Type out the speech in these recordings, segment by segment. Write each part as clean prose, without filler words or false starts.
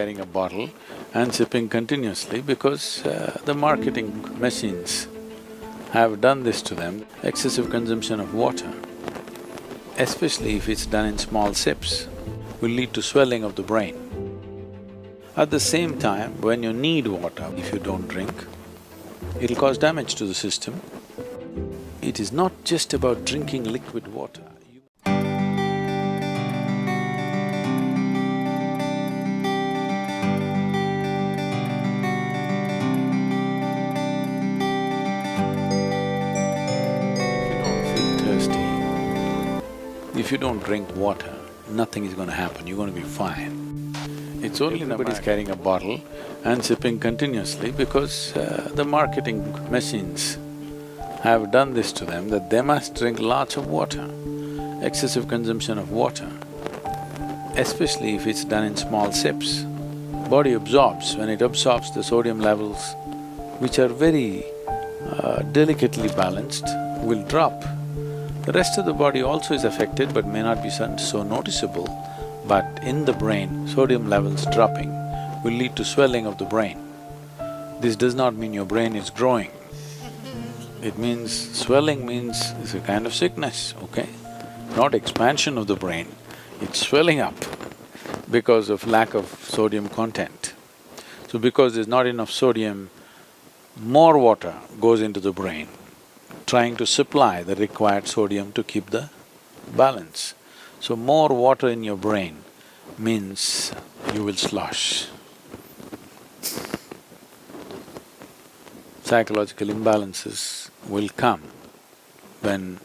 carrying a bottle and sipping continuously because the marketing machines have done this to them. Excessive consumption of water, especially if it's done in small sips, will lead to swelling of the brain. At the same time, when you need water, if you don't drink, it'll cause damage to the system. It is not just about drinking liquid water. If you don't drink water, nothing is going to happen, you're going to be fine. It's only everybody's carrying a bottle and sipping continuously because the marketing machines have done this to them that they must drink lots of water. Excessive consumption of water, especially if it's done in small sips, body absorbs. When it absorbs, the sodium levels, which are very delicately balanced, will drop. The rest of the body also is affected but may not be so noticeable, but in the brain, sodium levels dropping will lead to swelling of the brain. This does not mean your brain is growing. It means… swelling means it's a kind of sickness, okay? Not expansion of the brain, it's swelling up because of lack of sodium content. So because there's not enough sodium, more water goes into the brain, trying to supply the required sodium to keep the balance. So more water in your brain means you will slosh. Psychological imbalances will come when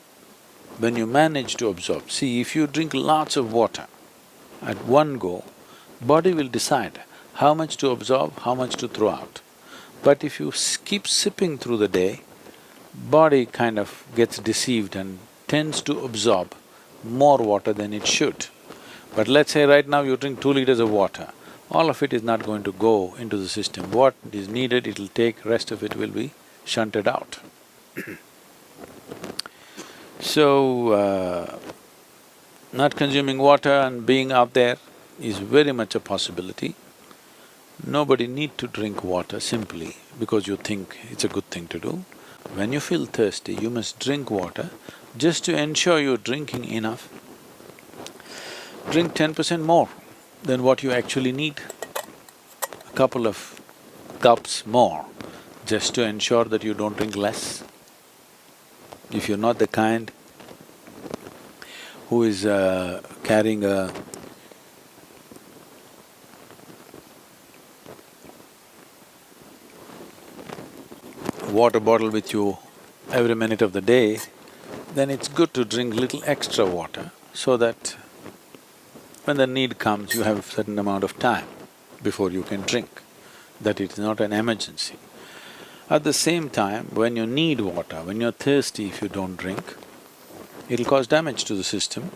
you manage to absorb. See, if you drink lots of water at one go, body will decide how much to absorb, how much to throw out. But if you keep sipping through the day, body kind of gets deceived and tends to absorb more water than it should. But let's say right now you drink 2 liters of water, all of it is not going to go into the system. What is needed, it'll take, rest of it will be shunted out. So, not consuming water and being out there is very much a possibility. Nobody need to drink water simply because you think it's a good thing to do. When you feel thirsty, you must drink water just to ensure you're drinking enough. Drink 10% more than what you actually need, a couple of cups more, just to ensure that you don't drink less. If you're not the kind who is carrying a water bottle with you every minute of the day, then it's good to drink little extra water so that when the need comes, you have a certain amount of time before you can drink, that it is not an emergency. At the same time, when you need water, when you're thirsty, if you don't drink, it'll cause damage to the system.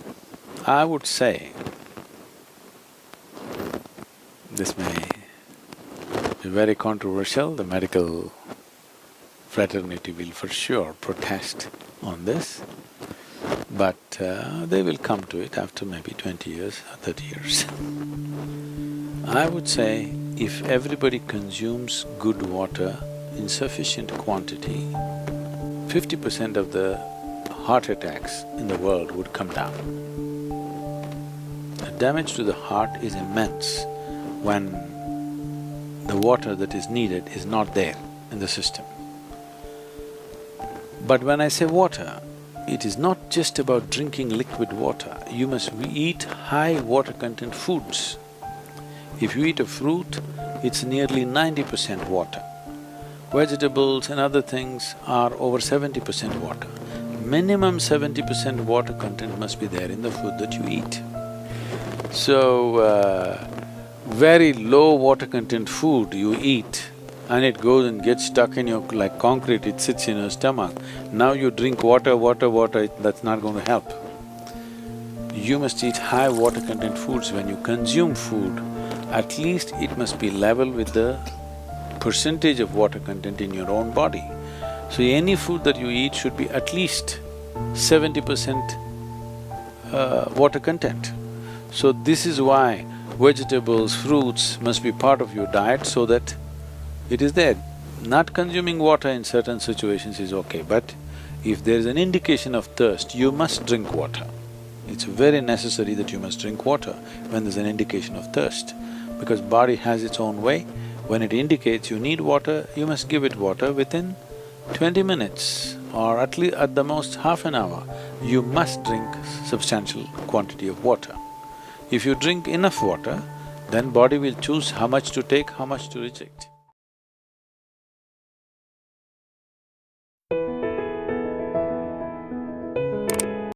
I would say, this may be very controversial, the medical fraternity will for sure protest on this, but they will come to it after maybe 20 years or 30 years. I would say if everybody consumes good water in sufficient quantity, 50% of the heart attacks in the world would come down. The damage to the heart is immense when the water that is needed is not there in the system. But when I say water, it is not just about drinking liquid water, you must eat high water content foods. If you eat a fruit, it's nearly 90% water. Vegetables and other things are over 70% water. Minimum 70% water content must be there in the food that you eat. So, very low water content food you eat and it goes and gets stuck in your… like concrete, it sits in your stomach. Now you drink water, that's not going to help. You must eat high water content foods. When you consume food, at least it must be level with the percentage of water content in your own body. So any food that you eat should be at least 70% water content. So this is why vegetables, fruits must be part of your diet so that it is there. Not consuming water in certain situations is okay, but if there is an indication of thirst, you must drink water. It's very necessary that you must drink water when there's an indication of thirst, because body has its own way. When it indicates you need water, you must give it water within 20 minutes or at the most half an hour. You must drink substantial quantity of water. If you drink enough water, then body will choose how much to take, how much to reject.